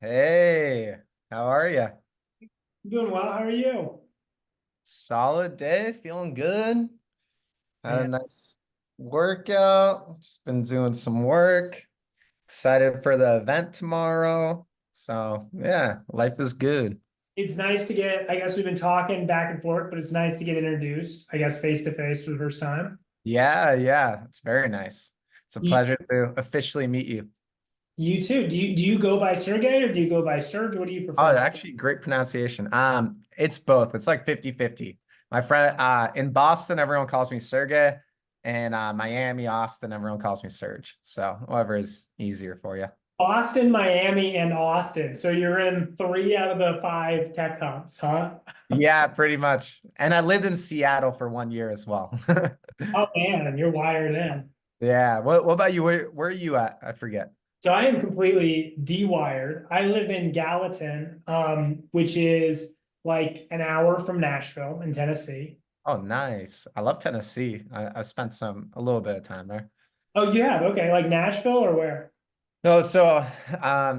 Hey, how are you? Doing well. How are you? Solid day, feeling good. Had a Yeah, nice workout. Just been doing some work. Excited for the event tomorrow. So, yeah, life is good. it's nice to get, I guess we've been talking back and forth, but it's nice to get introduced, I guess, face to face for the first time. Yeah, it's very nice. It's a You, pleasure to officially meet you. you too. Do you go by Sergey or do you go by Serge? What do you Oh, prefer? actually, great pronunciation. It's both. It's like 50-50. My friend, in Boston, everyone calls me Sergey, and Miami, Austin, everyone calls me Serge. So whatever is easier for you. Boston, Miami, and Austin. So you're in three out of the five tech hubs, huh? Yeah, pretty much. And I lived in Seattle for 1 year as well. Oh man, you're wired in. Yeah. What about you? Where are you at? I forget. So I am completely de-wired. I live in Gallatin, which is like an hour from Nashville in Tennessee. Oh, nice. I love Tennessee. I spent a little bit of time there. Oh, you have? Okay, like Nashville or where? No, so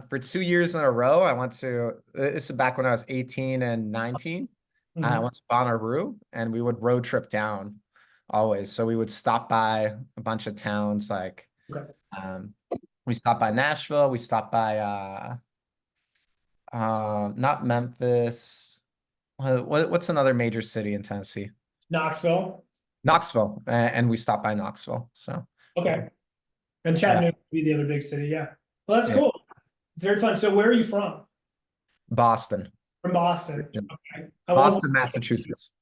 for 2 years in a row, I went to this is back when I was 18 and 19. I Mhm. went to Bonnaroo and we would road trip down always. So we would stop by a bunch of towns like Okay. um we stopped by Nashville, we stopped by not Memphis. What's another major city in Tennessee? Knoxville. Knoxville. And we stopped by Knoxville. So yeah. Okay. And Yeah. Chattanooga would be the other big city. Yeah. Well, that's Yeah. cool. It's very fun. So where are you from? Boston. From Boston. Okay. Boston, Massachusetts.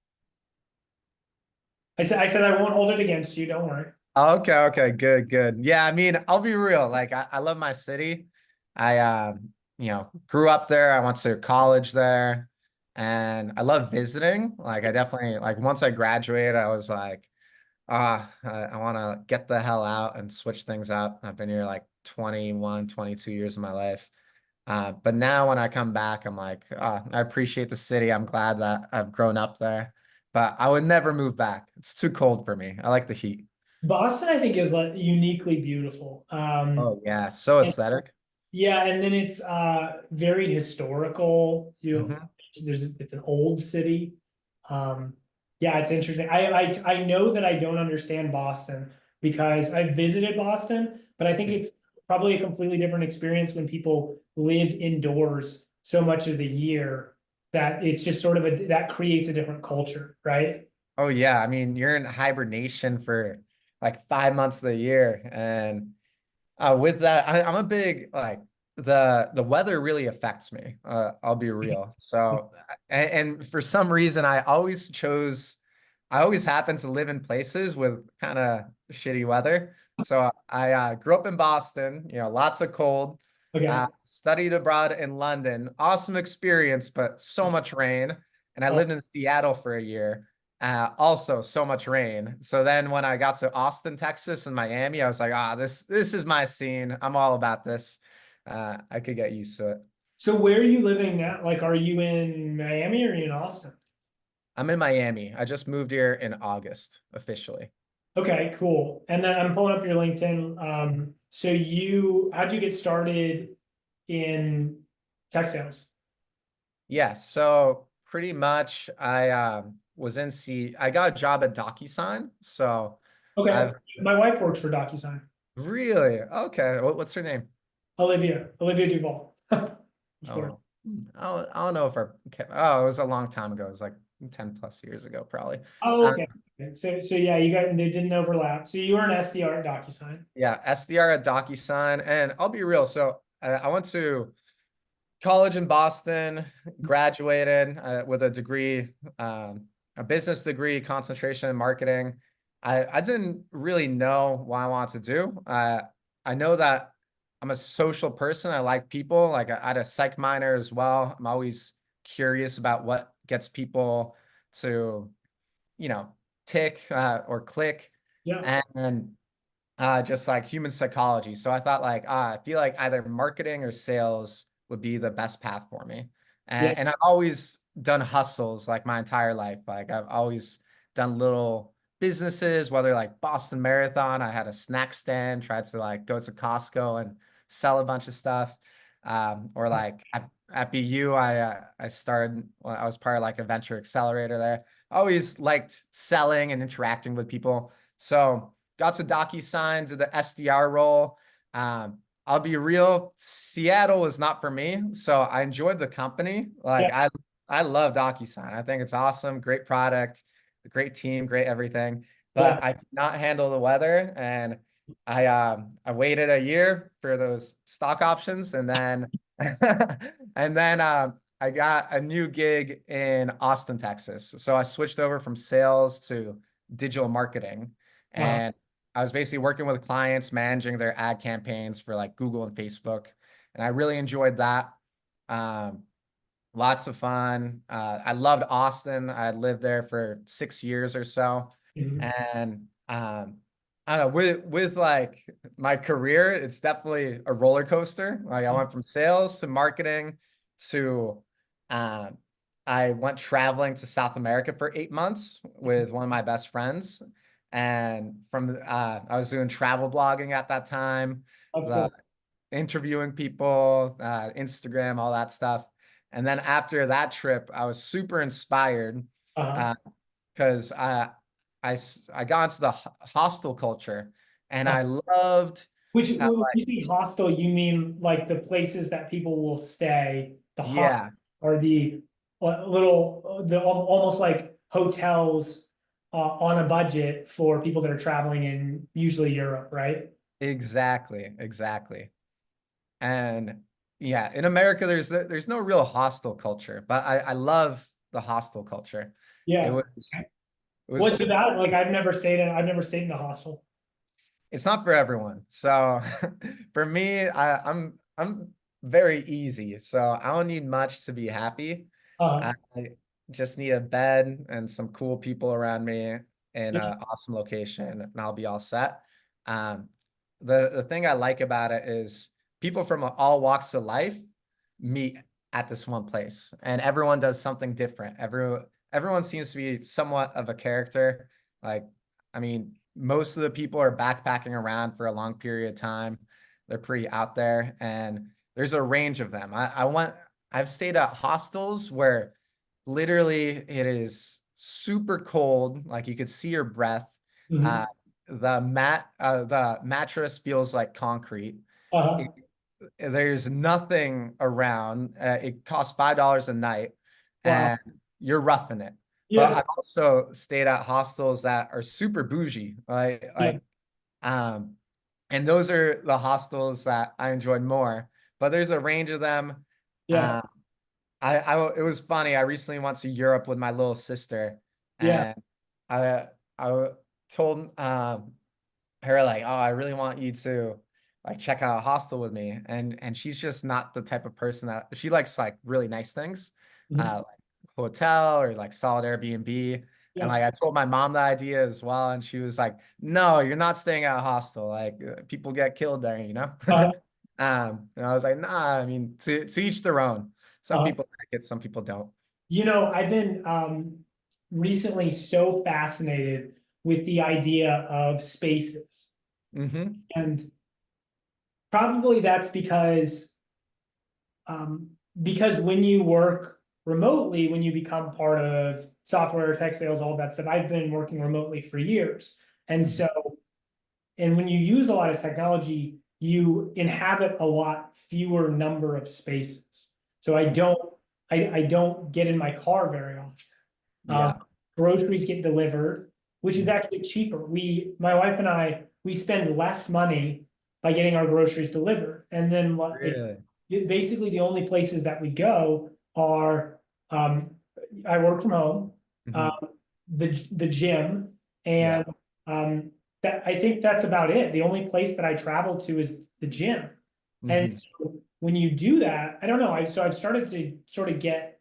I said I won't hold it against you. Don't worry. Okay, good. Yeah, I mean, I'll be real. Like I love my city. I grew up there. I went to college there and I love visiting. Like I definitely like once I graduated, I was like, I want to get the hell out and switch things up. I've been here like 21, 22 years of my life. But now when I come back, I'm like, I appreciate the city. I'm glad that I've grown up there, but I would never move back. It's too cold for me. I like the heat. Boston, I think, is like uniquely beautiful. Oh yeah, so And aesthetic. yeah, and then it's very historical. Hmm. It's an old city. Um, yeah, it's interesting. I know that I don't understand Boston because I've visited Boston, but I think it's probably a completely different experience when people live indoors so much of the year that it's just sort of that creates a different culture, right? Oh yeah, I mean you're in hibernation for like 5 months of the year, and with that, I'm a big like the weather really affects me. I'll be real. So, and for some reason, I always happen to live in places with kind of shitty weather. So I grew up in Boston, lots of cold. Okay. Studied abroad in London, awesome experience, but so much rain. And I Oh, lived in Seattle for a year. Also, so much rain. So then when I got to Austin, Texas, and Miami, I was like, this is my scene. I'm all about this. I could get used to it. so where are you living now? Like, are you in Miami or are you in Austin? I'm in Miami. I just moved here in August officially. Okay, cool. And then I'm pulling up your LinkedIn. So how'd you get started in tech sales? Yes. So pretty much I got a job at DocuSign. So Okay. I've My wife works for DocuSign. really okay. What's her name? Olivia Duval. Of course. Oh, I don't know if oh, it was a long time ago. It was like 10 plus years ago, probably. Oh, Um, okay. Okay. So yeah, they didn't overlap. So you were an SDR at DocuSign. yeah, SDR at DocuSign. And I'll be real. So I went to college in Boston, graduated with a degree, a business degree, concentration in marketing. I didn't really know what I wanted to do. I know that I'm a social person. I like people. Like I had a psych minor as well. I'm always curious about what gets people to, you know, tick or click, Yeah. and just like human psychology. So I thought like, I feel like either marketing or sales would be the best path for me. Yeah. And I've always done hustles like my entire life. Like I've always done little businesses, whether like Boston Marathon, I had a snack stand, tried to like go to Costco and sell a bunch of stuff. Or like at BU, I started, well, I was part of like a venture accelerator there. Always liked selling and interacting with people. So got to DocuSign to the SDR role. I'll be real, Seattle was not for me. So I enjoyed the company. Yeah, I love DocuSign. I think it's awesome, great product, great team, great everything. yeah. But I could not handle the weather, and I waited a year for those stock options, and then and then I got a new gig in Austin, Texas. So I switched over from sales to digital marketing, Uh, and I was basically working with clients, managing their ad campaigns for like Google and Facebook, and I really enjoyed that. Um, Lots of fun. I loved Austin. I lived there for 6 years or so, mhm. and I don't know, with like my career, it's definitely a roller coaster. Like I went from sales to marketing to um, I went traveling to South America for 8 months with one of my best friends, and from I was doing travel blogging at that time. That's The cool. interviewing people, Instagram, all that stuff. And then after that trip, I was super inspired Uh-huh. because I got into the hostel culture, and Uh, I loved which how, when like, you mean hostel, you mean like the places that people will stay, the hot yeah, or the little, almost like hotels on a budget for people that are traveling in usually Europe, right? exactly, exactly. And yeah, in America, there's no real hostel culture, but I love the hostel culture. It Yeah. was it What's was it about? Like I've never stayed in a hostel. it's not for everyone. So for me, I'm very easy. So I don't need much to be happy. Uh, I just need a bed and some cool people around me in an yeah. awesome location, and I'll be all set. Um, the thing I like about it is people from all walks of life meet at this one place, and everyone does something different. Everyone seems to be somewhat of a character. Like, I mean, most of the people are backpacking around for a long period of time. They're pretty out there, and there's a range of them. I've stayed at hostels where literally it is super cold, like you could see your breath. Uh, Mhm. the mattress feels like concrete. It, Uh-huh. there's nothing around. It costs $5 a night, Wow. and you're roughing it. But Yeah. I've also stayed at hostels that are super bougie, Yeah. um, and those are the hostels that I enjoyed more. But there's a range of them. Yeah. Uh, it was funny. I recently went to Europe with my little sister, Yeah. and I told her like, oh, I really want you to like check out a hostel with me. And she's just not the type of person that she likes like really nice things, Mhm. like hotel or like solid Airbnb. And Yeah. like I told my mom the idea as well, and she was like, "No, you're not staying at a hostel. Like people get killed there, you know." Uh-huh. And I was like, "Nah, I mean, to each their own. Some Uh-huh. people like it, some people don't." I've been recently so fascinated with the idea of spaces. Hmm. And probably that's because when you work remotely, when you become part of software, tech sales, all that stuff, I've been working remotely for years. And Hmm. so, and when you use a lot of technology, you inhabit a lot fewer number of spaces. So I don't get in my car very often. Um, Yeah. Groceries get delivered, which is Mhm. actually cheaper. My wife and I, we spend less money by getting our groceries delivered. And then Really? basically the only places that we go are, um, I work from home, um, Hmm. the gym, Yeah. and um, that I think that's about it. The only place that I travel to is the gym. And Hmm. so when you do that, I don't know. I've started to sort of get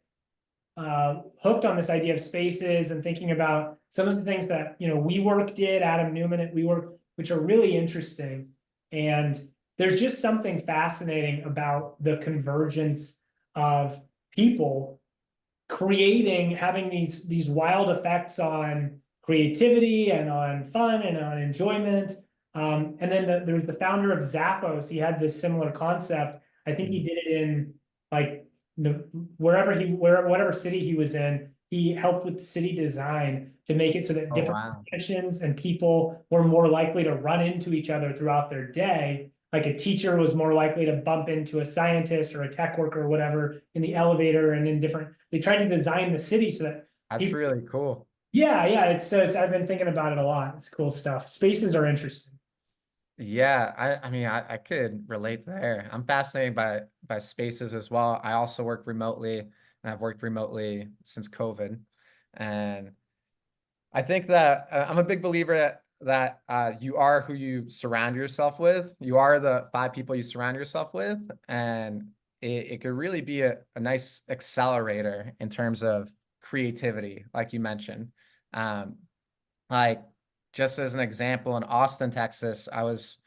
hooked on this idea of spaces and thinking about some of the things that WeWork did, Adam Newman at WeWork, which are really interesting. And there's just something fascinating about the convergence of people having these wild effects on creativity and on fun and on enjoyment. And then there's the founder of Zappos. He had this similar concept. I think he Mhm. did it in like whatever city he was in. He helped with city design to make it so that Oh, different wow. professions and people were more likely to run into each other throughout their day. Like a teacher was more likely to bump into a scientist or a tech worker or whatever in the elevator and in different. They tried to design the city so that That's people. really cool. Yeah, it's I've been thinking about it a lot. It's cool stuff. Spaces are interesting. Yeah, I mean I could relate there. I'm fascinated by spaces as well. I also work remotely and I've worked remotely since COVID. And I think that I'm a big believer that you are who you surround yourself with. You are the five people you surround yourself with, and it could really be a nice accelerator in terms of creativity, like you mentioned. Um, like just as an example, in Austin, Texas, I was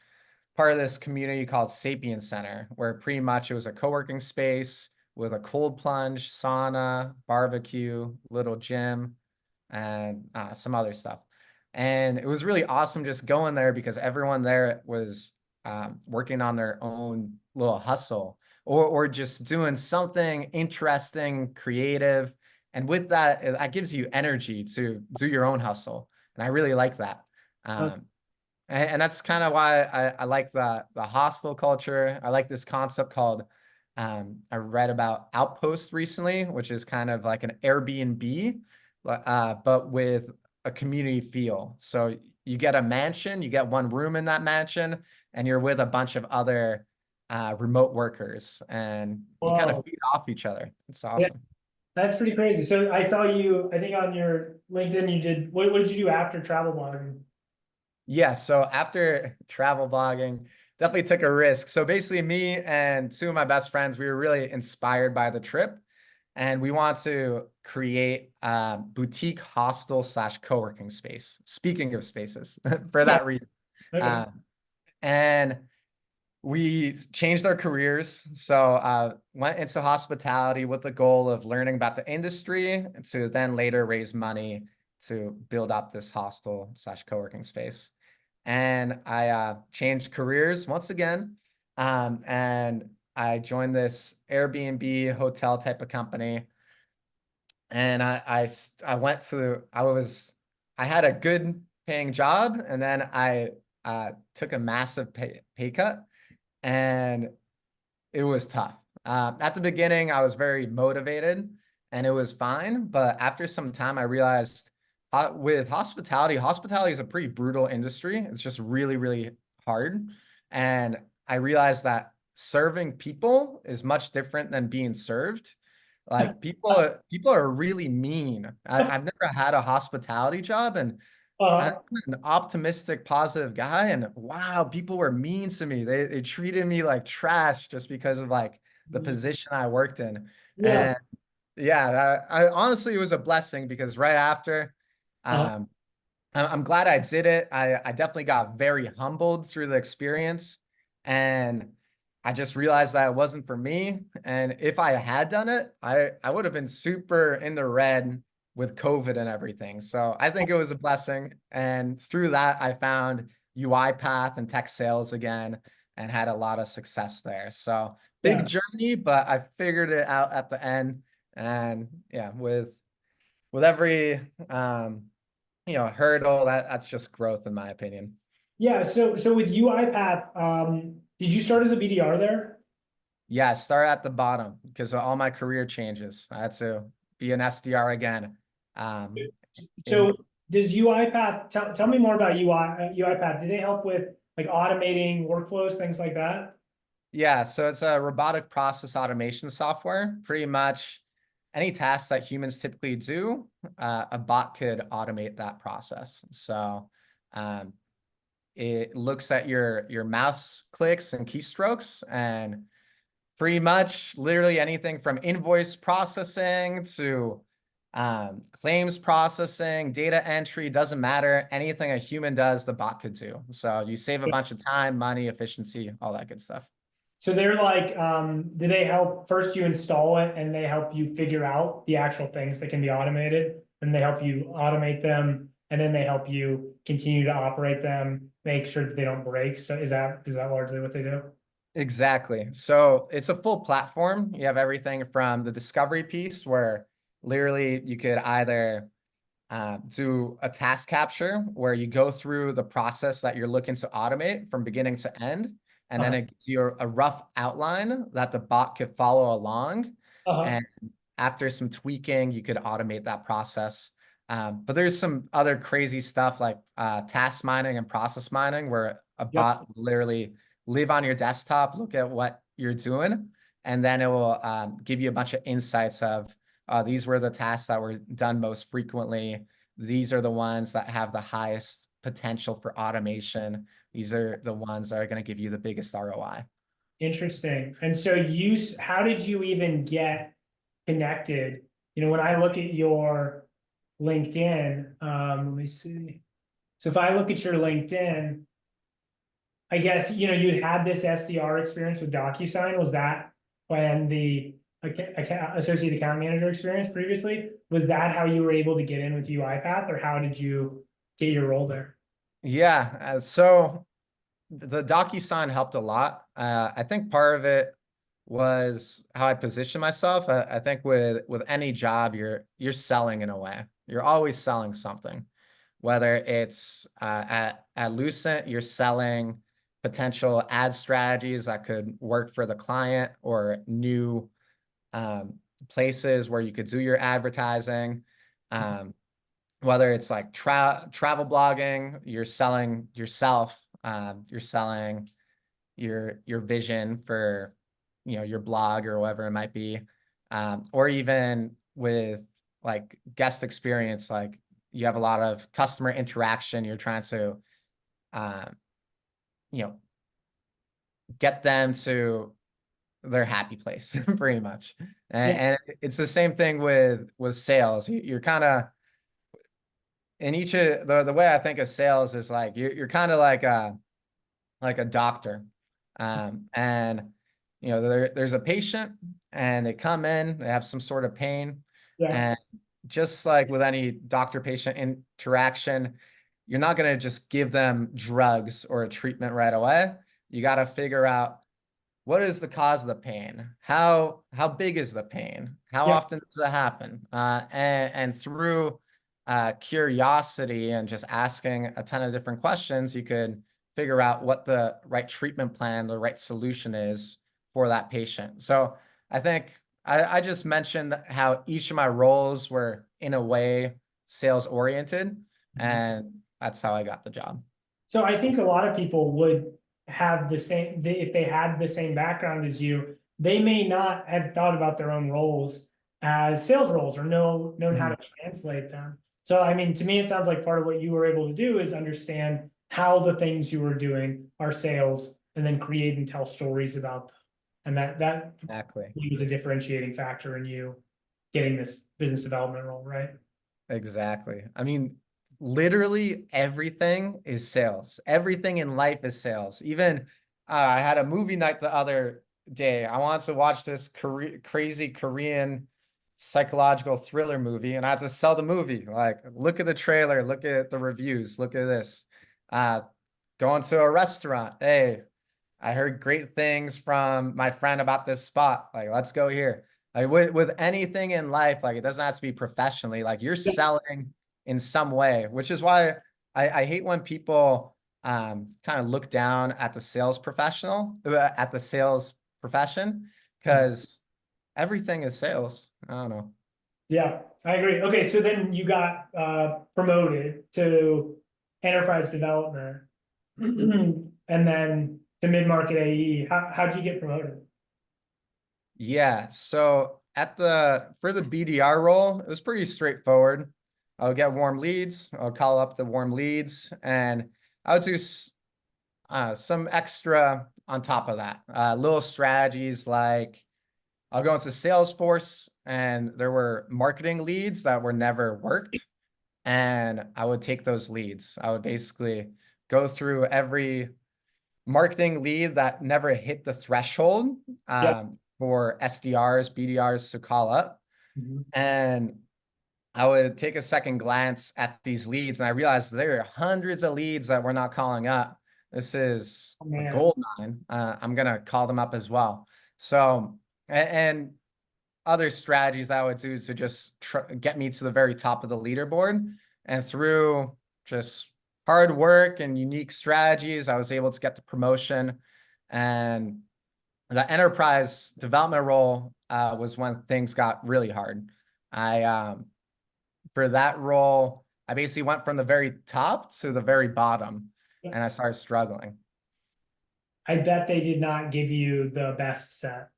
part of this community called Sapien Center, where pretty much it was a co-working space with a cold plunge, sauna, barbecue, little gym, and some other stuff. And it was really awesome just going there because everyone there was working on their own little hustle or just doing something interesting, creative. And with that, that gives you energy to do your own hustle. And I really like that. Uh, Um, and that's kind of why I like the hostel culture. I like this concept called I read about Outpost recently, which is kind of like an Airbnb, but with a community feel. So you get a mansion, you get one room in that mansion, and you're with a bunch of other remote workers, and you kind of Whoa. feed off each other. It's Yeah, awesome. that's pretty crazy. So I saw you, I think on your LinkedIn, you did what did you do after travel blogging? Yeah, so after travel blogging, definitely took a risk. So basically, me and two of my best friends, we were really inspired by the trip, and we want to create a boutique hostel slash co-working space. Speaking of spaces, for Okay. that reason, Okay. um, and we changed our careers. So went into hospitality with the goal of learning about the industry to then later raise money to build up this hostel slash co-working space. And I changed careers once again. And I joined this Airbnb hotel type of company. And I went to, I had a good paying job. And then I took a massive pay cut and it was tough. At the beginning, I was very motivated and it was fine. But after some time, I realized with hospitality, hospitality is a pretty brutal industry. It's just really, really hard. And I realized that serving people is much different than being served. Like people are really mean. I've never had a hospitality job, and I'm Uh, an optimistic, positive guy, and wow, people were mean to me. They treated me like trash just because of like the position I worked in. yeah. And yeah, I honestly it was a blessing because right after, Uh, um, I'm glad I did it. I definitely got very humbled through the experience, and I just realized that it wasn't for me. And if I had done it, I would have been super in the red with COVID and everything. So I think it was a blessing. And through that, I found UiPath and tech sales again and had a lot of success there. So big yeah. journey, but I figured it out at the end. And yeah, with every hurdle, that's just growth in my opinion. Yeah. So with UiPath, did you start as a BDR there? Yeah, start at the bottom because of all my career changes. I had to be an SDR again. Um, So in does UiPath tell me more about UiPath? Do they help with like automating workflows, things like that? Yeah, so it's a robotic process automation software. Pretty much any tasks that humans typically do, a bot could automate that process. So um, it looks at your mouse clicks and keystrokes and pretty much literally anything from invoice processing to claims processing, data entry, doesn't matter. Anything a human does, the bot could do. So you save a bunch of time, money, efficiency, all that good stuff. So they're like, do they help first you install it and they help you figure out the actual things that can be automated and they help you automate them and then they help you continue to operate them, make sure that they don't break. So is that largely what they do? Exactly. So it's a full platform. You have everything from the discovery piece where literally you could either do a task capture where you go through the process that you're looking to automate from beginning to end. And then Uh-huh. it gives you a rough outline that the bot could follow along. Uh-huh. And after some tweaking, you could automate that process. But there's some other crazy stuff like task mining and process mining where a Yep. bot will literally live on your desktop, look at what you're doing, and then it will give you a bunch of insights of these were the tasks that were done most frequently. These are the ones that have the highest potential for automation. These are the ones that are going to give you the biggest ROI. Interesting. And so how did you even get connected? When I look at your LinkedIn, let me see. So if I look at your LinkedIn, I guess, you had this SDR experience with DocuSign. Was that when the associate account manager experience previously? Was that how you were able to get in with UiPath, or how did you get your role there? Yeah, so the DocuSign helped a lot. I think part of it was how I position myself. I think with any job, you're selling in a way. You're always selling something. Whether it's at Lucent, you're selling potential ad strategies that could work for the client or new um, places where you could do your advertising. Um, whether it's like travel blogging, you're selling yourself, you're selling your vision for your blog or whatever it might be, or even with like guest experience, like you have a lot of customer interaction. You're trying to um, you know get them to their happy place pretty much. Yeah, And it's the same thing with sales. You're kind of in each of the way I think of sales is like you're kind of like a doctor. And there's a patient and they come in, they have some sort of pain. yeah, And just like with any doctor-patient interaction, you're not going to just give them drugs or a treatment right away. You got to figure out what is the cause of the pain? How big is the pain? How yeah, often does it happen? And through curiosity and just asking a ton of different questions, you could figure out what the right treatment plan, the right solution is for that patient. So I think I just mentioned how each of my roles were in a way sales oriented, Mhm. and that's how I got the job. So I think a lot of people would have if they had the same background as you, they may not have thought about their own roles as sales roles or known how to Mhm. translate them. So I mean, to me, it sounds like part of what you were able to do is understand how the things you were doing are sales, and then create and tell stories about them. And that Exactly. was a differentiating factor in you getting this business development role, right? Exactly. I mean, literally everything is sales. Everything in life is sales. Even I had a movie night the other day. I wanted to watch this crazy Korean psychological thriller movie, and I had to sell the movie. Like, look at the trailer, look at the reviews, look at this. Uh, Going to a restaurant. Hey, I heard great things from my friend about this spot. Like, let's go here. Like with anything in life, like it doesn't have to be professionally. Like you're selling in some way, which is why I hate when people kind of look down at the sales professional, at the sales profession, because everything is sales. I don't know. Yeah, I agree. Okay, so then you got promoted to enterprise development and then to mid-market AE. How'd you get promoted? Yeah. So for the BDR role, it was pretty straightforward. I'll get warm leads. I'll call up the warm leads, and I would do some extra on top of that. Little strategies like I'll go into Salesforce, and there were marketing leads that were never worked, and I would take those leads. I would basically go through every marketing lead that never hit the threshold Yep. for SDRs, BDRs to call up. Mhm. And I would take a second glance at these leads and I realized there are hundreds of leads that we're not calling up. This is Oh, a man. gold mine. I'm gonna call them up as well. So, and other strategies that I would do to just get me to the very top of the leaderboard. And through just hard work and unique strategies, I was able to get the promotion. And the enterprise development role was when things got really hard. I For that role, I basically went from the very top to the very bottom, and I started struggling. I bet they did not give you the best set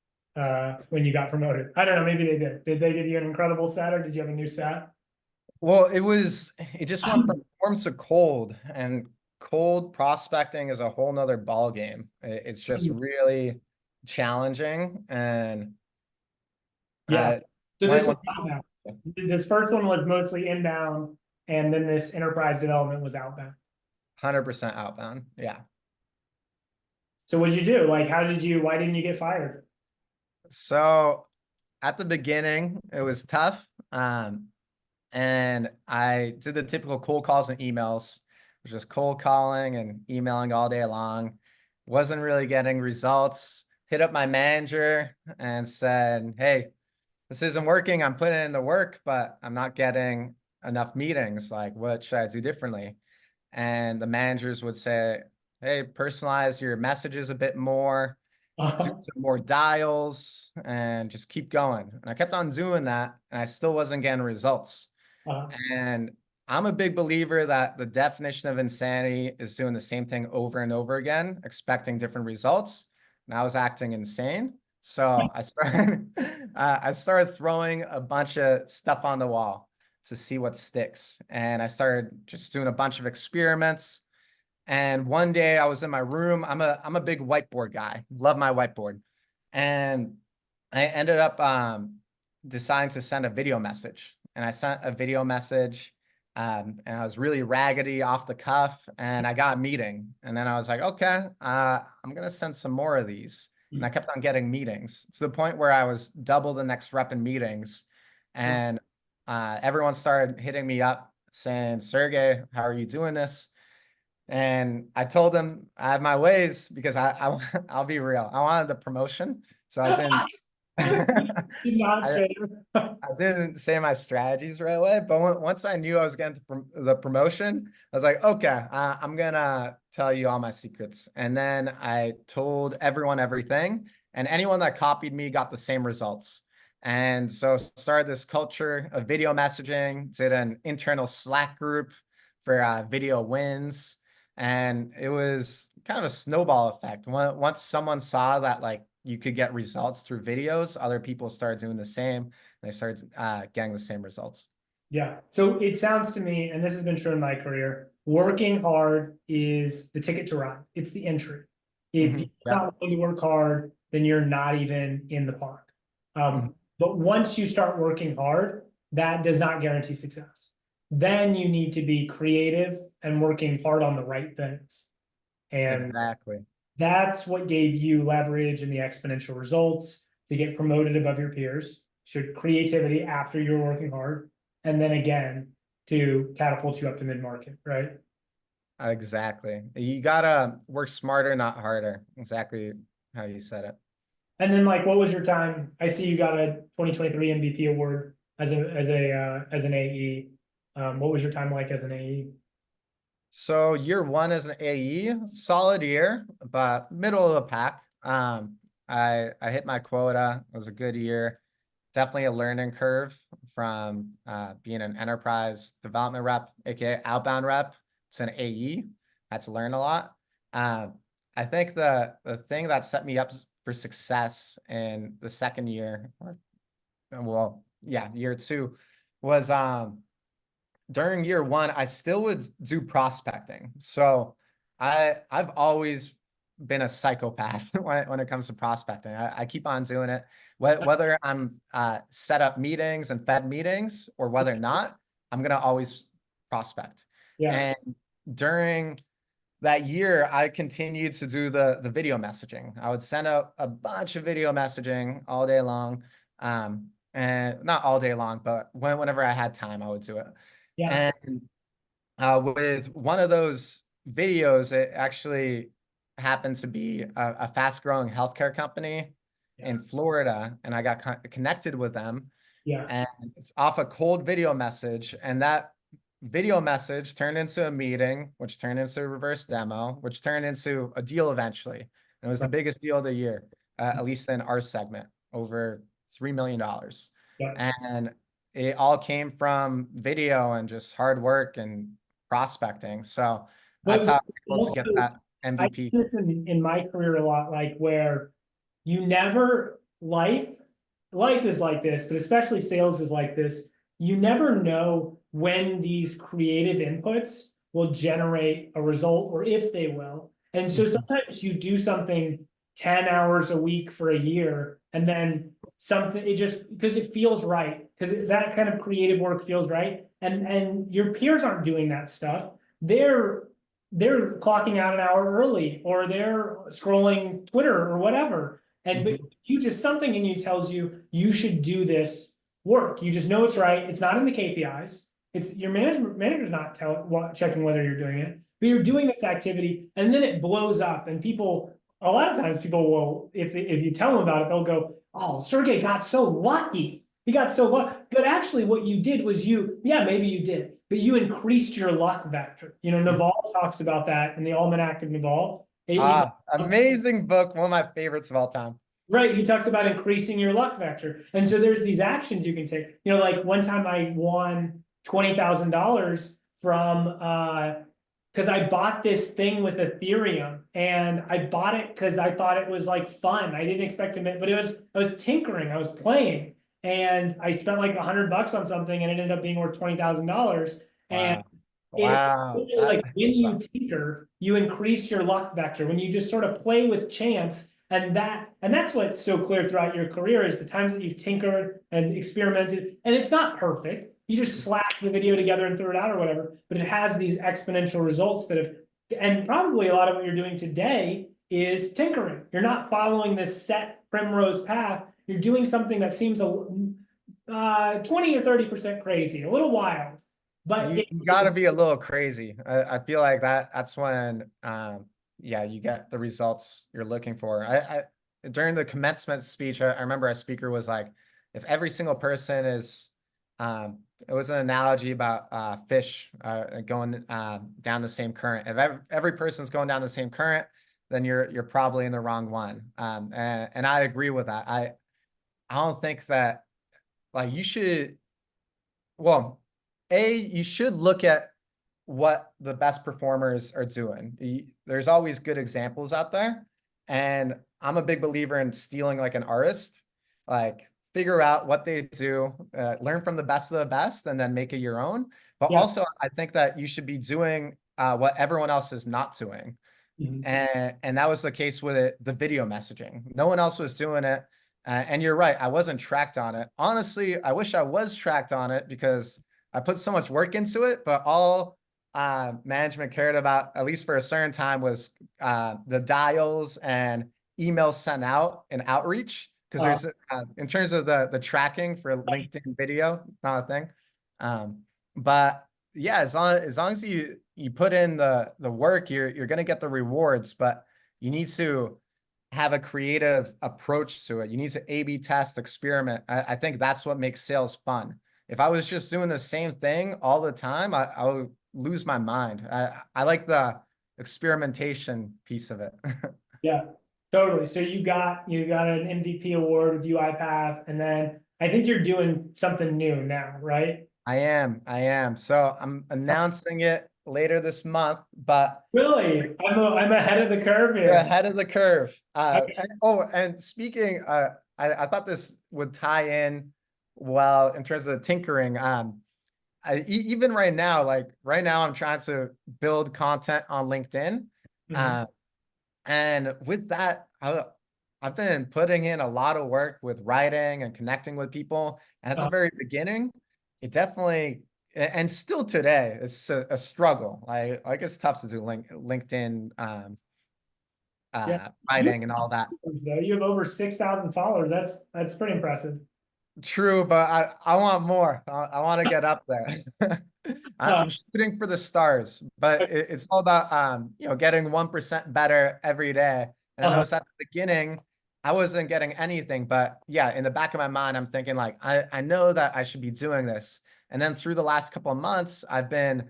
when you got promoted. I don't know, maybe they did. Did they give you an incredible set or did you have a new set? Well, it just went from warm to cold, and cold prospecting is a whole nother ball game. It's just really challenging. And Yeah. So this was when outbound. This first one was mostly inbound, and then this enterprise development was outbound. 100% outbound. Yeah. So what did you do? Like, why didn't you get fired? So at the beginning, it was tough. And I did the typical cold calls and emails, just cold calling and emailing all day long. Wasn't really getting results. Hit up my manager and said, "Hey, this isn't working. I'm putting in the work, but I'm not getting enough meetings. Like, what should I do differently?" And the managers would say, "Hey, personalize your messages a bit more, do Uh, some more dials, and just keep going." And I kept on doing that, and I still wasn't getting results. uh, And I'm a big believer that the definition of insanity is doing the same thing over and over again, expecting different results. And I was acting insane. So I started throwing a bunch of stuff on the wall to see what sticks. And I started just doing a bunch of experiments. And one day I was in my room. I'm a big whiteboard guy. Love my whiteboard. And I ended up deciding to send a video message. And I sent a video message, and I was really raggedy off the cuff, and I got a meeting. And then I was like, okay, I'm gonna send some more of these. And I kept on getting meetings to the point where I was double the next rep in meetings. And everyone started hitting me up saying, Sergey, how are you doing this? And I told them I have my ways because I'll be real. I wanted the promotion, so I didn't did not I, say. I didn't say my strategies right away. But once I knew I was getting the promotion, I was like, okay, I'm gonna tell you all my secrets. And then I told everyone everything, and anyone that copied me got the same results. And so started this culture of video messaging, did an internal Slack group for video wins. And it was kind of a snowball effect. Once someone saw that like you could get results through videos, other people started doing the same. And they started getting the same results. Yeah. So it sounds to me, and this has been true in my career, working hard is the ticket to ride. It's the entry. If you're Yeah. not willing to work hard, then you're not even in the park. Mhm. But once you start working hard, that does not guarantee success. Then you need to be creative and working hard on the right things. And Exactly. that's what gave you leverage and the exponential results to get promoted above your peers. Showed creativity after you're working hard, and then again to catapult you up to mid-market, right? Exactly. You gotta work smarter, not harder. Exactly how you said it. And then like, what was your time? I see you got a 2023 MVP award as an AE. What was your time like as an AE? So year one as an AE, solid year, but middle of the pack. I hit my quota. It was a good year. Definitely a learning curve from being an enterprise development rep, aka outbound rep, to an AE. Had to learn a lot. Um, I think the thing that set me up for success in the second year, or well, yeah, year two, was during year one, I still would do prospecting. So I've always been a psychopath when it comes to prospecting. I keep on doing it. Whether I'm set up meetings and fed meetings or whether or not, I'm gonna always prospect. Yeah, And during that year, I continued to do the video messaging. I would send out a bunch of video messaging all day long. And not all day long, but whenever I had time, I would do it. yeah, And with one of those videos, it actually happened to be a fast-growing healthcare company Yeah. in Florida, and I got connected with them, Yeah. and it's off a cold video message, and that video message turned into a meeting, which turned into a reverse demo, which turned into a deal eventually. And it was the Right. biggest deal of the year, at least in our segment, over $3 million. Yeah. And it all came from video and just hard work and prospecting. So that's how I But was able to also, get that I MVP. see this in my career a lot, like where you never life is like this, but especially sales is like this. You never know when these creative inputs will generate a result or if they will. And so Mhm. sometimes you do something 10 hours a week for a year, and then something it just because it feels right, because that kind of creative work feels right. And your peers aren't doing that stuff. They're they're clocking out an hour early, or they're scrolling Twitter or whatever. And but Mhm. you just something in you tells you you should do this work. You just know it's right. It's not in the KPIs. It's your manager's not checking whether you're doing it, but you're doing this activity, and then it blows up. And people, a lot of times, people will, if you tell them about it, they'll go, "Oh, Sergey got so lucky. He got so lucky." But actually, what you did was yeah, maybe you did, but you increased your luck vector. You know, Mhm. Naval talks about that in the Almanac of Naval. He Amazing book, one of my favorites of all time. Right, he talks about increasing your luck vector. And so there's these actions you can take. You know, like one time I won $20,000 from because I bought this thing with Ethereum, and I bought it because I thought it was like fun. I didn't expect to make, but I was tinkering, I was playing, and I spent like $100 on something, and it ended up being worth $20,000. And Wow. it Wow. really, like when you tinker, you increase your luck vector. When you just sort of play with chance, and that's what's so clear throughout your career is the times that you've tinkered and experimented, and it's not perfect. You just slash the video together and throw it out or whatever, but it has these exponential results that have, and probably a lot of what you're doing today is tinkering. You're not following this set primrose path. You're doing something that seems 20 or 30% crazy, a little wild, but You got to be a little crazy. I feel like that's when yeah, you get the results you're looking for. During the commencement speech, I remember a speaker was like, if every single person is it was an analogy about fish going down the same current. If every person's going down the same current, then you're probably in the wrong one. And I agree with that. I don't think that like you should, well, you should look at what the best performers are doing. There's always good examples out there. And I'm a big believer in stealing like an artist, like figure out what they do, learn from the best of the best, and then make it your own. But yeah. also, I think that you should be doing what everyone else is not doing. Mhm. And that was the case with the video messaging. No one else was doing it. And you're right, I wasn't tracked on it. Honestly, I wish I was tracked on it because I put so much work into it, but all management cared about, at least for a certain time, was the dials and emails sent out and outreach. Because Uh, there's in terms of the tracking for LinkedIn video, not a thing. But yeah, as long as you put in the work, you're gonna get the rewards, but you need to have a creative approach to it. You need to A/B test, experiment. I think that's what makes sales fun. If I was just doing the same thing all the time, I would lose my mind. I like the experimentation piece of it. yeah, totally. So you got an MVP award with UiPath, and then I think you're doing something new now, right? I am. So I'm announcing it later this month, but Really? I'm ahead of the curve you're here. ahead of the curve. Okay. And speaking, I thought this would tie in well in terms of tinkering. Even right now, I'm trying to build content on LinkedIn. Mhm. Uh, and with that, I've been putting in a lot of work with writing and connecting with people. And at the Uh, very beginning, it definitely, and still today, it's a struggle. Like it's tough to do LinkedIn yeah. You writing and all that. you have over 6,000 followers. That's pretty impressive. True, but I want more. I want to get up there. Uh, I'm shooting for the stars, but it's all about getting 1% better every day. And I uh, noticed at the beginning, I wasn't getting anything, but yeah, in the back of my mind, I'm thinking like I know that I should be doing this. And then through the last couple of months, I've been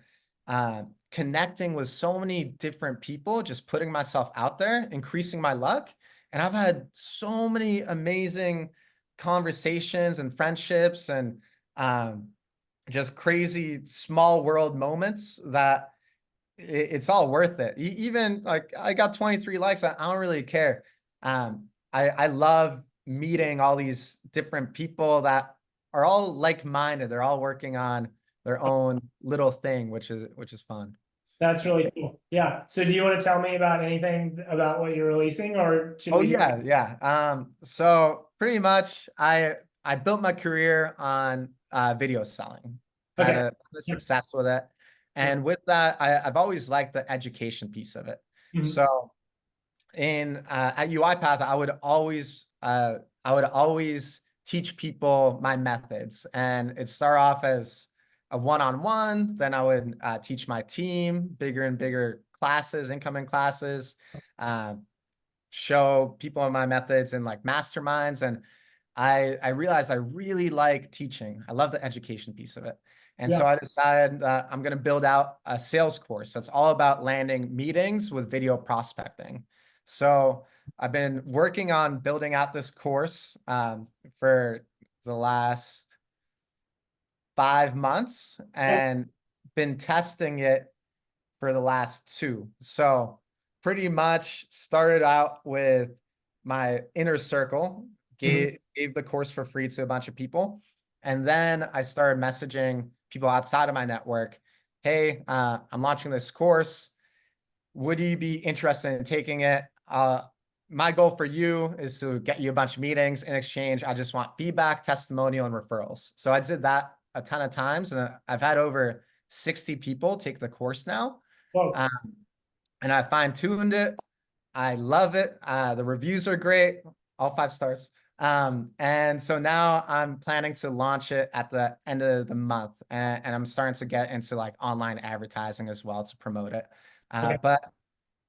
connecting with so many different people, just putting myself out there, increasing my luck. And I've had so many amazing conversations and friendships and um, just crazy small world moments that it's all worth it. Even like I got 23 likes. I don't really care. I love meeting all these different people that are all like-minded. They're all working on their own little thing, which is fun. that's really cool. Yeah. So do you want to tell me about anything about what you're releasing, or should Oh we? yeah, yeah. So pretty much I built my career on video selling. Had Okay. a Yeah. success with it. Yeah. And with that, I've always liked the education piece of it. Mhm. So in at UiPath, I would always teach people my methods, and it'd start off as a one-on-one. Then I would teach my team bigger and bigger classes, incoming classes. Uh, Show people my methods in like masterminds. And I realized I really like teaching. I love the education piece of it. And Yeah. so I decided that I'm going to build out a sales course that's all about landing meetings with video prospecting. So I've been working on building out this course for the last 5 months Oh, and been testing it for the last two. So pretty much started out with my inner circle, mhm. gave the course for free to a bunch of people. And then I started messaging people outside of my network. Hey, I'm launching this course. Would you be interested in taking it? My goal for you is to get you a bunch of meetings. In exchange, I just want feedback, testimonial, and referrals. So I did that a ton of times, and I've had over 60 people take the course now. Whoa. Um, and I fine-tuned it. I love it. The reviews are great, all 5 stars. And so now I'm planning to launch it at the end of the month, and I'm starting to get into like online advertising as well to promote it. Okay. But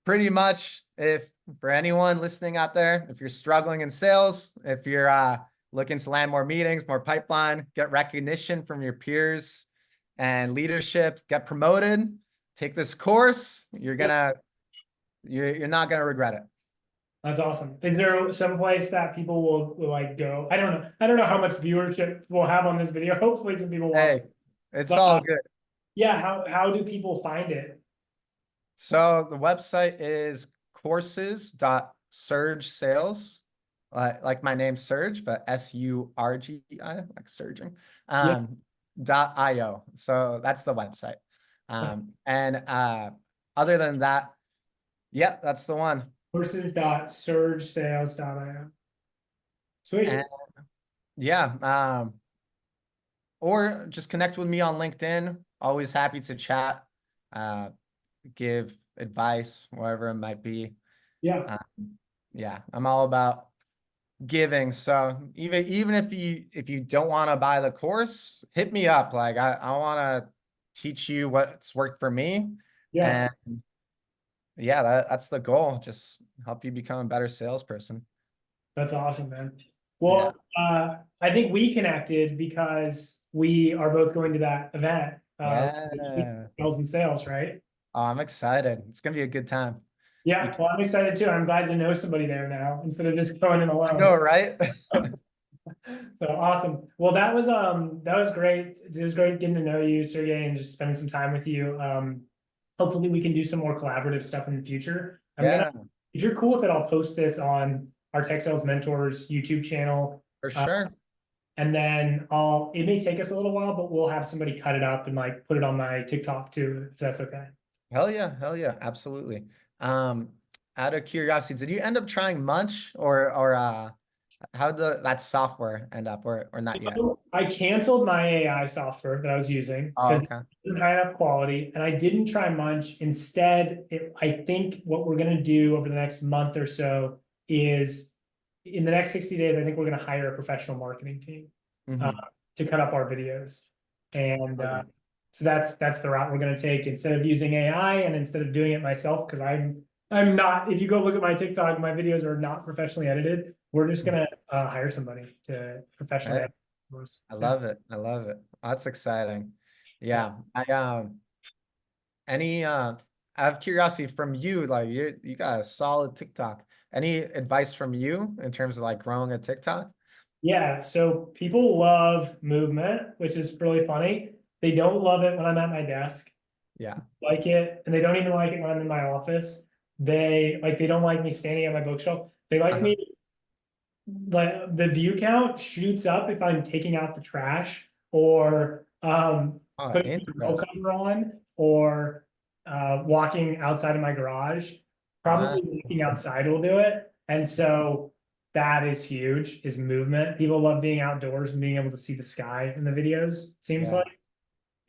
pretty much, if for anyone listening out there, if you're struggling in sales, if you're looking to land more meetings, more pipeline, get recognition from your peers and leadership, get promoted, take this course, you're not gonna regret it. That's awesome. Is there some place that people will like go? I don't know. I don't know how much viewership we'll have on this video. Hopefully some people watch. Hey, it's But all good. yeah, how do people find it? So the website is courses.surgesales, like my name Serge, but SURGI, like surging, Yeah. .io. So that's the website. And other than that, yeah, that's the one. Courses.surgesales.io. Sweet. And yeah, or just connect with me on LinkedIn. Always happy to chat, uh, give advice, whatever it might be. Yeah. Yeah, I'm all about giving. So even if you don't want to buy the course, hit me up. Like I want to teach you what's worked for me. Yeah. And yeah, that's the goal. Just help you become a better salesperson. That's awesome, man. Yeah. Well, I think we connected because we are both going to that event, Yeah. sales and sales, right? Oh, I'm excited. It's gonna be a good time. You Yeah. can, Well, I'm excited too. I'm glad to know somebody there now instead of just going in I alone. know, right? So awesome. Well, that was great. It was great getting to know you, Sergey, and just spending some time with you. Hopefully we can do some more collaborative stuff in the future. Yeah, If you're cool with it, I'll post this on our Tech Sales Mentors YouTube channel. for Uh, sure. and then it may take us a little while, but we'll have somebody cut it up and like put it on my TikTok too, if that's okay. Hell yeah, absolutely. Um, Out of curiosity, did you end up trying Munch or how'd that software end up or not yet? So I canceled my AI software that I was using Oh, because it okay. wasn't high enough quality, and I didn't try Munch. Instead, I think what we're gonna do over the next month or so is in the next 60 days, I think we're gonna hire a professional marketing team. uh, Hmm. to cut up our videos. And Oh, yeah. so that's the route we're going to take instead of using AI and instead of doing it myself, because I'm not, if you go look at my TikTok, my videos are not professionally edited. We're just gonna hire somebody to professionally Right. edit those. I Yeah. love it. I love it. That's exciting. Yeah. Yeah. Any out of curiosity from you, like you got a solid TikTok. Any advice from you in terms of like growing a TikTok? Yeah, so people love movement, which is really funny. They don't love it when I'm at my desk, Yeah. like it, and they don't even like it when I'm in my office. They don't like me standing at my bookshelf. They like Uh-huh. me like the view count shoots up if I'm taking out the trash or Oh, putting the roll interesting. cover on or walking outside of my garage. Uh, Probably walking outside will do it. And so that is huge, is movement. People love being outdoors and being able to see the sky in the videos, seems yeah. like.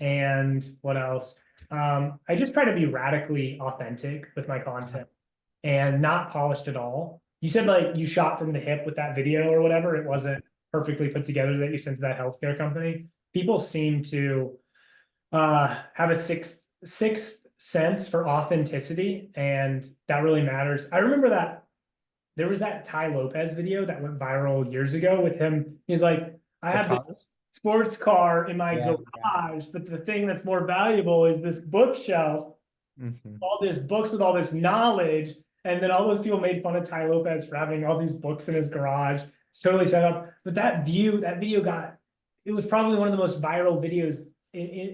And what else? I just try to be radically authentic with my Uh-huh. content and not polished at all. You said like you shot from the hip with that video or whatever. It wasn't perfectly put together that you sent to that healthcare company. People seem to have a sixth sense for authenticity, and that really matters. I remember that there was that Ty Lopez video that went viral years ago with him. He's like, I The have this cars? sports car in my Yeah, yeah. garage, but the thing that's more valuable is this bookshelf, Hmm. all this books with all this knowledge. And then all those people made fun of Ty Lopez for having all these books in his garage. It's totally set up. But that video it was probably one of the most viral videos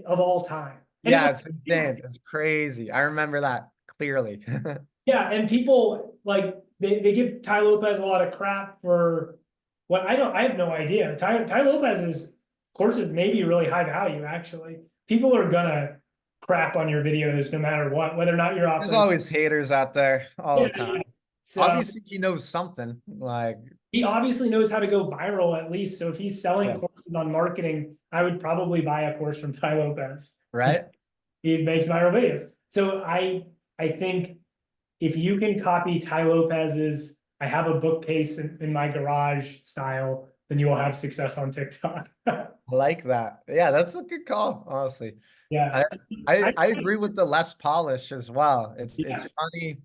of all time. And it Yeah, was, it's insane. It's crazy. I remember that clearly. yeah. And people like, they give Ty Lopez a lot of crap for what I have no idea. Ty Lopez's courses may be really high value, actually. People are gonna crap on your videos no matter what, whether or not you're There's offering. always haters out there all Yeah, the time. yeah. So Obviously, he knows something. Like, he obviously knows how to go viral at least. So if he's selling yeah, courses on marketing, I would probably buy a course from Ty Lopez because right? he makes viral videos. So I think if you can copy Ty Lopez's I have a bookcase in my garage style, then you will have success on TikTok. I like that. Yeah, that's a good call, honestly. Yeah. I I I, I agree with the less polish as well. It's yeah. funny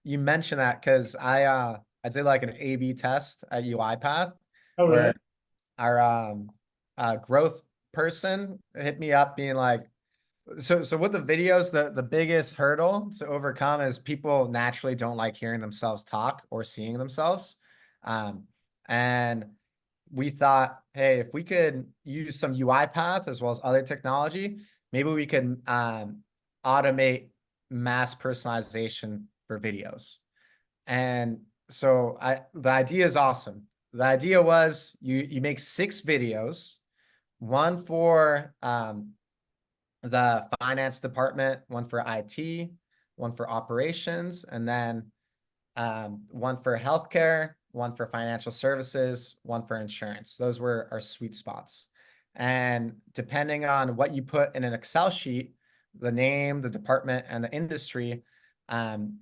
you mention that because I did like an A/B test at UiPath Oh, really? where our growth person hit me up being like, so with the videos, the biggest hurdle to overcome is people naturally don't like hearing themselves talk or seeing themselves. Um, and we thought, hey, if we could use some UiPath as well as other technology, maybe we could automate mass personalization for videos. And so the idea is awesome. The idea was you make 6 videos, one for the finance department, one for IT, one for operations, and then one for healthcare, one for financial services, one for insurance. Those were our sweet spots. And depending on what you put in an Excel sheet, the name, the department, and the industry, um,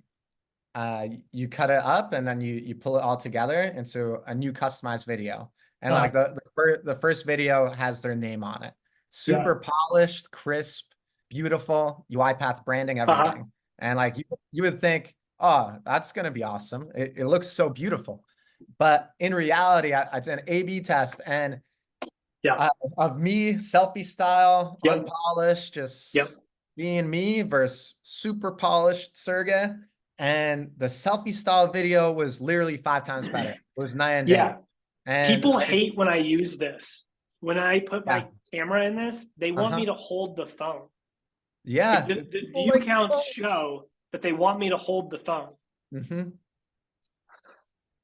you cut it up and then you pull it all together into a new customized video. And Uh, like the first video has their name on it. yeah. Super polished, crisp, beautiful, UiPath branding, Uh-huh. everything. And like you would think, oh, that's gonna be awesome. It looks so beautiful. But in reality, I did an A/B test and Yeah. of me, selfie style, Yep. unpolished, Yep. just being me versus super polished Sergey. And the selfie style video was literally 5 times better. It was night and day. Yeah. And People hate when I use this. When I put yeah, my camera in this, they want me uh-huh. to hold the phone. Like Yeah, the people view like the counts phone. show that they want me to hold the phone. Hmm.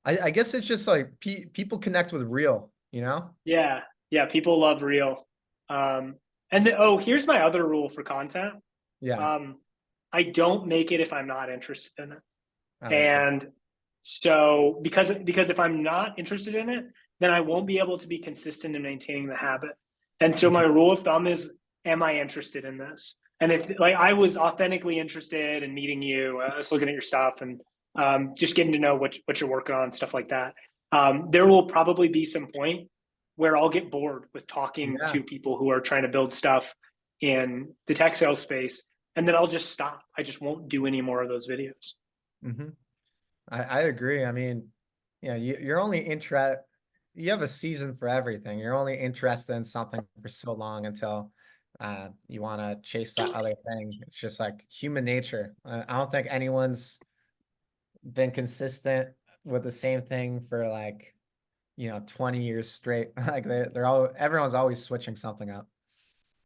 I guess it's just like people connect with real, you know? Yeah. Yeah. People love real. Um, oh, here's my other rule for content. Yeah, Um, I don't make it if I'm not interested in it. I like that. And so because if I'm not interested in it, then I won't be able to be consistent in maintaining the habit. And so my Mhm. rule of thumb is, am I interested in this? And if like I was authentically interested in meeting you, I was looking at your stuff and just getting to know what you're working on, stuff like that. There will probably be some point where I'll get bored with talking Yeah. to people who are trying to build stuff in the tech sales space, and then I'll just stop. I just won't do any more of those videos. Hmm. I agree. I mean, you're only interested, you have a season for everything. You're only interested in something for so long until you want to chase that other thing. It's just like human nature. I don't think anyone's been consistent with the same thing for like, 20 years straight. Like everyone's always switching something up.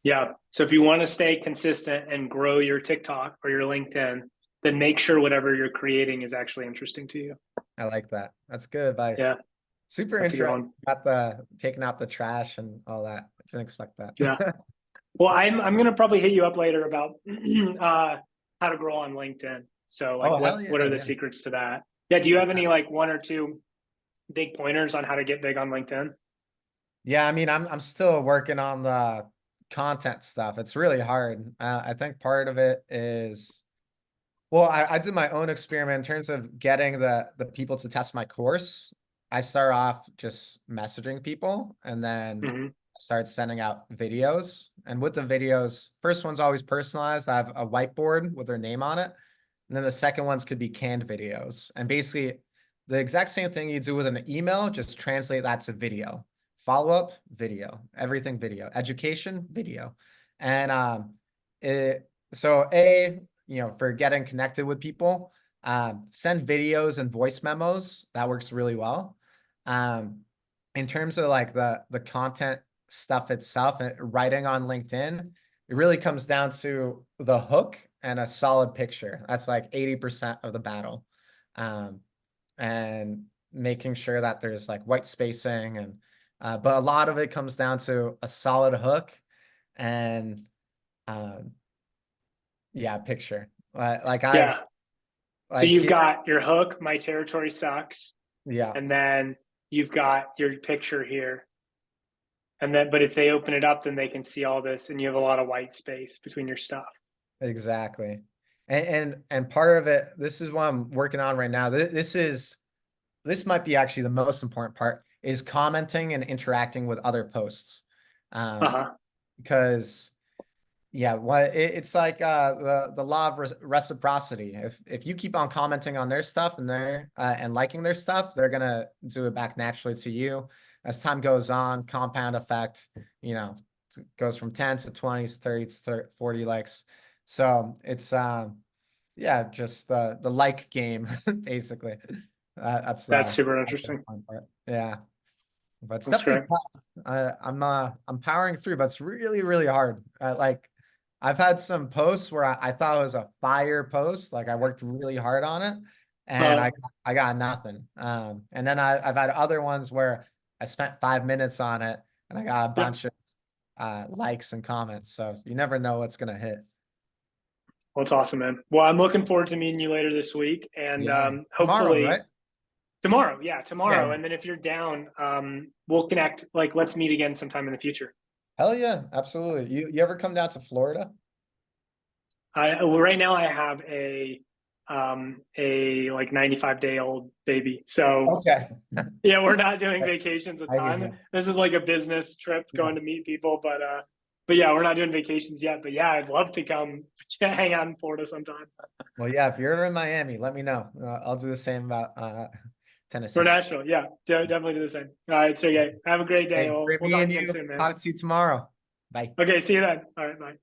Yeah. So if you want to stay consistent and grow your TikTok or your LinkedIn, then make sure whatever you're creating is actually interesting to you. I like that. That's good Yeah, advice. Super that's a good interesting one. about the taking out the trash and all that. I didn't expect Yeah. that. Well, I'm gonna probably hit you up later about how to grow on LinkedIn. So like Oh, hell what yeah, are the yeah. secrets to that? Yeah, do you have any like one or two big pointers on how to get big on LinkedIn? Yeah, I mean, I'm still working on the content stuff. It's really hard. I think part of it is, well, I did my own experiment in terms of getting the people to test my course. I start off just messaging people and then Hmm. start sending out videos. And with the videos, first one's always personalized. I have a whiteboard with their name on it. And then the second ones could be canned videos. And basically the exact same thing you do with an email, just translate that to video. Follow-up, video, everything video, education, video. And so for getting connected with people, send videos and voice memos. That works really well. Um, in terms of like the content stuff itself and writing on LinkedIn, it really comes down to the hook and a solid picture. That's like 80% of the battle. Um, and making sure that there's like white spacing and but a lot of it comes down to a solid hook and um yeah, picture. Like I've Yeah. So like you've here, got your hook, my territory sucks, yeah, and then you've got your picture here. And then but if they open it up, then they can see all this and you have a lot of white space between your stuff. exactly. And part of it, this is what I'm working on right now. This might be actually the most important part is commenting and interacting with other posts. Um, Uh-huh. because yeah, it's like the law of reciprocity. If you keep on commenting on their stuff and liking their stuff, they're gonna do it back naturally to you. As time goes on, compound effect, you know, goes from 10 to 20 to 30 to 30, 40 likes. So it's yeah, just the like game basically. That's That's super the interesting. fun part. Yeah, but it's That's definitely great. tough. I'm powering through, but it's really really hard. Like I've had some posts where I thought it was a fire post, like I worked really hard on it, and Uh, I got nothing. And then I've had other ones where I spent 5 minutes on it and I got a yeah. bunch of likes and comments. So you never know what's gonna hit. Well, it's awesome, man. Well, I'm looking forward to meeting you later this week and Yeah, tomorrow, right? hopefully tomorrow. Yeah, Yeah, tomorrow. And then if you're down, we'll connect. Like, let's meet again sometime in the future. hell yeah, absolutely. You ever come down to Florida? Well, right now I have a like 95-day old baby. So Okay. yeah, we're not doing vacations a I hear ton. you. This is like a business trip Yeah. going to meet people, but yeah, we're not doing vacations yet. But yeah, I'd love to come hang out in Florida sometime. Well, yeah, if you're ever in Miami, let me know. I'll do the same about For Tennessee. Nashville, yeah, definitely do the same. All right, Sergey, have a great day. Hey, We'll for we'll me talk and again you, soon, man. talk to you tomorrow. Bye. Okay, see you then. All right, bye.